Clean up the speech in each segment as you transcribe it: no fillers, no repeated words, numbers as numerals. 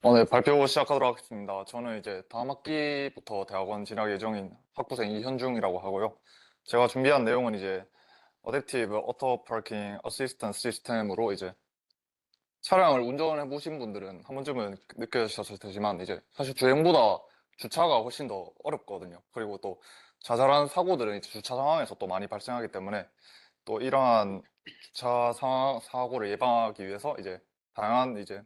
네, 발표 시작하도록 하겠습니다. 저는 이제 다음 학기부터 대학원 진학 예정인 학부생 이현중이라고 하고요. 제가 준비한 내용은 이제 어댑티브 어토 파킹 어시스턴스 시스템으로 이제 차량을 운전해 보신 분들은 한 번쯤은 느껴지셨을 테지만 이제 사실 주행보다 주차가 훨씬 더 어렵거든요. 그리고 또 자잘한 사고들은 이제 주차 상황에서 또 많이 발생하기 때문에 또 이러한 주차 상황, 사고를 예방하기 위해서 이제 다양한 이제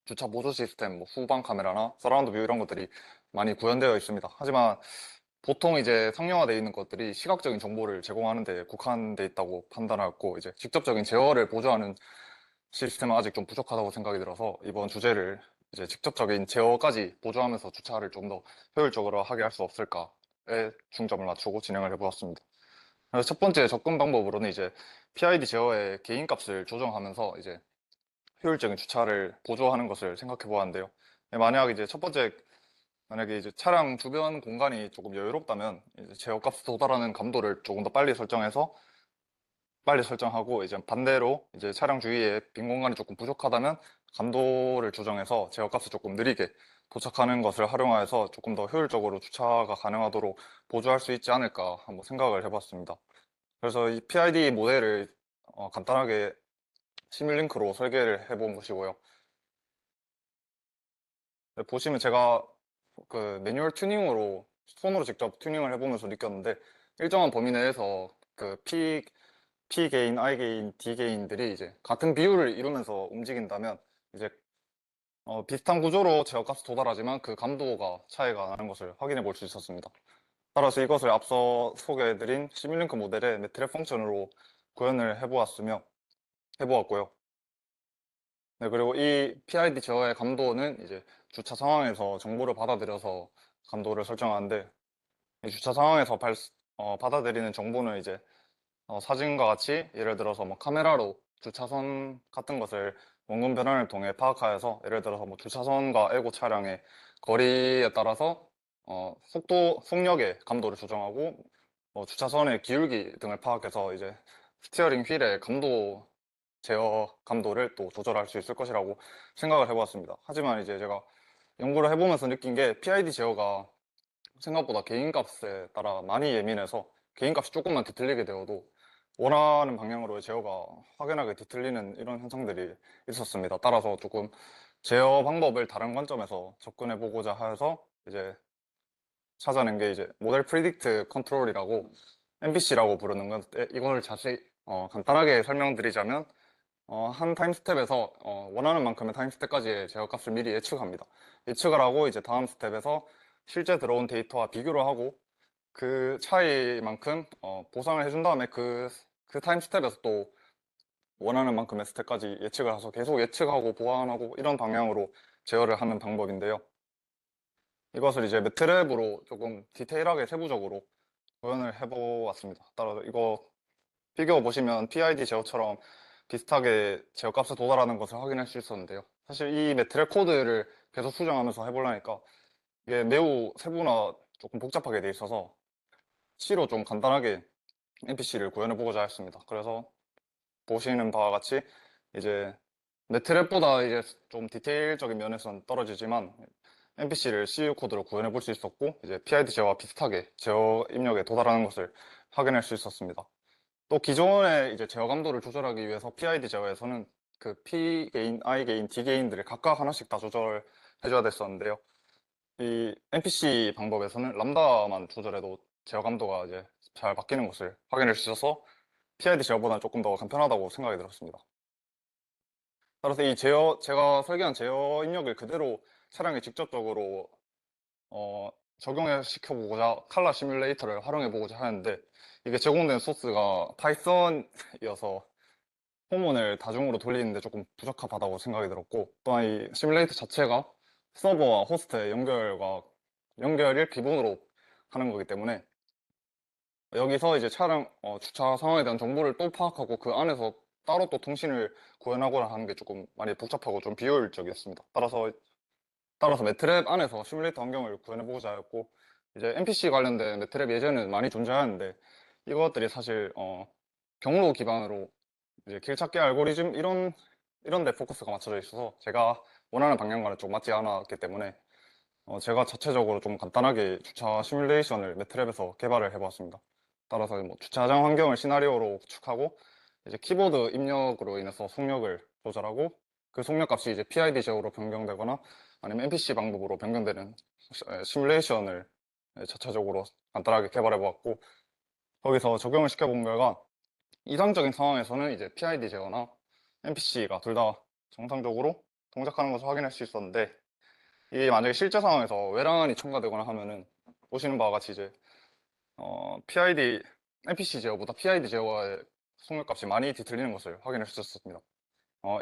주차 보조 시스템, 뭐 후방 카메라나 서라운드 뷰 이런 것들이 많이 구현되어 있습니다. 하지만 보통 이제 상용화되어 있는 것들이 시각적인 정보를 제공하는 데 국한돼 있다고 판단하고 이제 직접적인 제어를 보조하는 시스템은 아직 좀 부족하다고 생각이 들어서 이번 주제를 이제 직접적인 제어까지 보조하면서 주차를 좀 더 효율적으로 하게 할 수 없을까에 중점을 맞추고 진행을 해보았습니다. 그래서 첫 번째 접근 방법으로는 이제 PID 제어의 개인 값을 조정하면서 이제 효율적인 주차를 보조하는 것을 생각해 보았는데요. 만약 이제 첫 번째, 만약에 이제 차량 주변 공간이 조금 여유롭다면 이제 제어값에 도달하는 감도를 조금 더 빨리 설정해서 빨리 설정하고 이제 반대로 이제 차량 주위에 빈 공간이 조금 부족하다면 감도를 조정해서 제어값을 조금 느리게 도착하는 것을 활용하여서 조금 더 효율적으로 주차가 가능하도록 보조할 수 있지 않을까 한번 생각을 해봤습니다. 그래서 이 PID 모델을 간단하게 시뮬링크로 설계를 해본 것이고요. 네, 보시면 제가 그 매뉴얼 튜닝으로 손으로 직접 튜닝을 해보면서 느꼈는데 일정한 범위 내에서 그 P 게인, I 게인, D 게인들이 이제 같은 비율을 이루면서 움직인다면 이제 비슷한 구조로 제어값이 도달하지만 그 감도가 차이가 나는 것을 확인해 볼 수 있었습니다. 따라서 이것을 앞서 소개해드린 시뮬링크 모델의 매트랩 펑션으로 구현을 해보았고요. 네, 그리고 이 PID 제어의 감도는 이제 주차 상황에서 정보를 받아들여서 감도를 설정하는데 이 주차 상황에서 받아들이는 정보는 이제 사진과 같이 예를 들어서 뭐 카메라로 주차선 같은 것을 원금 변환을 통해 파악하여서 예를 들어서 뭐 주차선과 L고 차량의 거리에 따라서 속력의 감도를 조정하고 주차선의 기울기 등을 파악해서 이제 스티어링 휠의 감도 제어 감도를 또 조절할 수 있을 것이라고 생각을 해보았습니다. 하지만 이제 제가 연구를 해보면서 느낀 게 PID 제어가 생각보다 개인 값에 따라 많이 예민해서 개인 값이 조금만 뒤틀리게 되어도 원하는 방향으로의 제어가 확연하게 뒤틀리는 이런 현상들이 있었습니다. 따라서 조금 제어 방법을 다른 관점에서 접근해 보고자 해서 이제 찾아낸 게 이제 모델 프리딕트 컨트롤이라고 MPC라고 부르는 건데 이걸 자세히 간단하게 설명드리자면 한 타임 스텝에서 원하는 만큼의 타임 스텝까지의 제어값을 미리 예측합니다. 예측을 하고 이제 다음 스텝에서 실제 들어온 데이터와 비교를 하고 그 차이만큼 보상을 해준 다음에 그 타임 스텝에서 또 원하는 만큼의 스텝까지 예측을 해서 계속 예측하고 보완하고 이런 방향으로 제어를 하는 방법인데요. 이것을 이제 매트랩으로 조금 디테일하게 세부적으로 구현을 해보았습니다. 따라서 이거 피규어 보시면 PID 제어처럼 비슷하게 제어값에 도달하는 것을 확인할 수 있었는데요. 사실 이 매트랩 코드를 계속 수정하면서 해보려니까 이게 매우 세부나 조금 복잡하게 돼 있어서 C로 좀 간단하게 NPC를 구현해 보고자 했습니다. 그래서 보시는 바와 같이 이제 매트랩보다 이제 좀 디테일적인 면에서는 떨어지지만 NPC를 CU 코드로 구현해 볼 수 있었고 이제 PID 제어와 비슷하게 제어 입력에 도달하는 것을 확인할 수 있었습니다. 또 기존의 이제 제어 감도를 조절하기 위해서 PID 제어에서는 그 P 게인, I 게인, D 게인들을 각각 하나씩 다 조절해줘야 됐었는데요. 이 NPC 방법에서는 람다만 조절해도 제어 감도가 이제 잘 바뀌는 것을 확인할 수 있어서 PID 제어보다는 조금 더 간편하다고 생각이 들었습니다. 따라서 이 제가 설계한 제어 입력을 그대로 차량에 직접적으로 어, 적용해 시켜보고자 칼라 시뮬레이터를 활용해 보고자 하는데 이게 제공된 소스가 파이썬이어서 포문을 다중으로 돌리는데 조금 부적합하다고 생각이 들었고 또한 이 시뮬레이터 자체가 서버와 호스트의 연결을 기본으로 하는 거기 때문에 여기서 이제 차량 주차 상황에 대한 정보를 또 파악하고 그 안에서 따로 또 통신을 구현하거나 하는 게 조금 많이 복잡하고 좀 비효율적이었습니다. 따라서 매트랩 안에서 시뮬레이터 환경을 구현해보고자 했고 이제 NPC 관련된 매트랩 예제는 많이 존재하는데 이것들이 사실 경로 기반으로 이제 길 찾기 알고리즘 이런 데 포커스가 맞춰져 있어서 제가 원하는 방향과는 좀 맞지 않았기 때문에 제가 자체적으로 좀 간단하게 주차 시뮬레이션을 매트랩에서 개발을 해보았습니다. 따라서 뭐 주차장 환경을 시나리오로 구축하고 이제 키보드 입력으로 인해서 속력을 조절하고 그 속력 값이 이제 PID 제어로 변경되거나 아니면 NPC 방법으로 변경되는 시뮬레이션을 자체적으로 간단하게 개발해 보았고 거기서 적용을 시켜본 결과 이상적인 상황에서는 이제 PID 제어나 NPC가 둘 다 정상적으로 동작하는 것을 확인할 수 있었는데 이게 만약에 실제 상황에서 외란이 첨가되거나 하면은 보시는 바와 같이 이제 PID NPC 제어보다 PID 제어의 속력값이 많이 뒤틀리는 것을 확인할 수 있었습니다.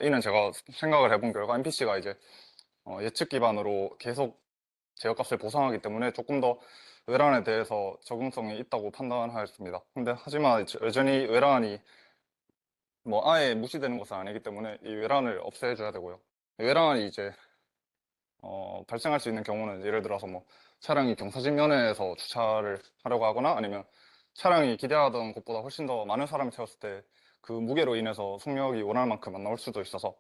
이는 제가 생각을 해본 결과 NPC가 이제 예측 기반으로 계속 제어값을 보상하기 때문에 조금 더 외란에 대해서 적응성이 있다고 판단하였습니다. 근데 하지만 여전히 외란이 뭐 아예 무시되는 것은 아니기 때문에 이 외란을 없애줘야 되고요. 외란이 이제 발생할 수 있는 경우는 예를 들어서 뭐 차량이 경사진면에서 주차를 하려고 하거나 아니면 차량이 기대하던 것보다 훨씬 더 많은 사람이 태웠을 때 그 무게로 인해서 속력이 원할 만큼 안 나올 수도 있어서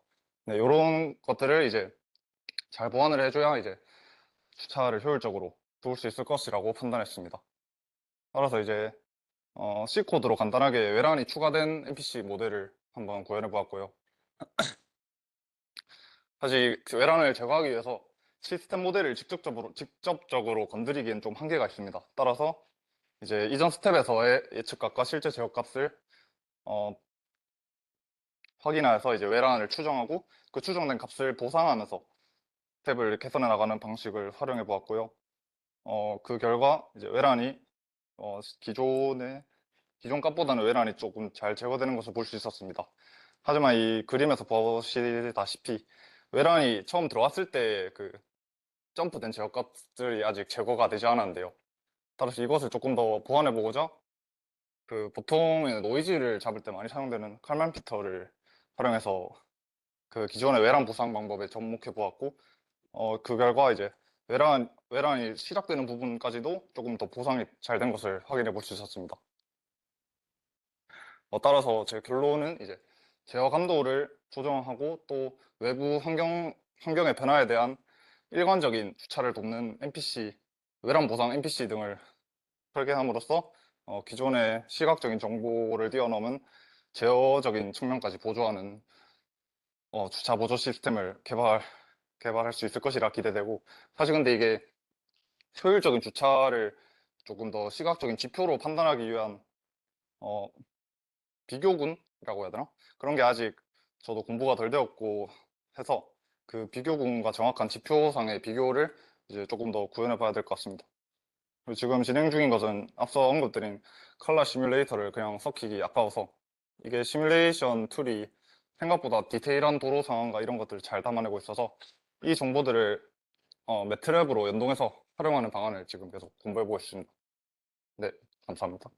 네, 이런 것들을 이제 잘 보완을 해줘야 이제 주차를 효율적으로 도울 수 있을 것이라고 판단했습니다. 따라서 이제 C코드로 간단하게 외란이 추가된 NPC 모델을 한번 구현해 보았고요. 사실 그 외란을 제거하기 위해서 시스템 모델을 직접적으로 건드리기엔 좀 한계가 있습니다. 따라서 이제 이전 스텝에서의 예측값과 실제 제어값을 어, 확인해서 이제 외란을 추정하고 그 추정된 값을 보상하면서 스텝을 개선해 나가는 방식을 활용해 보았고요. 그 결과 이제 외란이 기존 값보다는 외란이 조금 잘 제거되는 것을 볼 수 있었습니다. 하지만 이 그림에서 보시다시피 외란이 처음 들어왔을 때 그 점프된 제어값들이 아직 제거가 되지 않았는데요. 따라서 이것을 조금 더 보완해 보고자 그 보통의 노이즈를 잡을 때 많이 사용되는 칼만 피터를 활용해서 그 기존의 외란 보상 방법에 접목해 보았고 그 결과 이제 외란이 시작되는 부분까지도 조금 더 보상이 잘 된 것을 확인해 볼 수 있었습니다. 따라서 제 결론은 이제 제어 감도를 조정하고 또 외부 환경의 변화에 대한 일관적인 주차를 돕는 NPC, 외란 보상 NPC 등을 설계함으로써 기존의 시각적인 정보를 뛰어넘은 제어적인 측면까지 보조하는 주차 보조 시스템을 개발할 수 있을 것이라 기대되고 사실 근데 이게 효율적인 주차를 조금 더 시각적인 지표로 판단하기 위한 어, 비교군이라고 해야 되나? 그런 게 아직 저도 공부가 덜 되었고 해서 그 비교군과 정확한 지표상의 비교를 이제 조금 더 구현해 봐야 될 것 같습니다. 그리고 지금 진행 중인 것은 앞서 언급드린 컬러 시뮬레이터를 그냥 섞이기 아까워서 이게 시뮬레이션 툴이 생각보다 디테일한 도로 상황과 이런 것들을 잘 담아내고 있어서 이 정보들을 매트랩으로 연동해서 활용하는 방안을 지금 계속 공부해 보고 있습니다. 네, 감사합니다.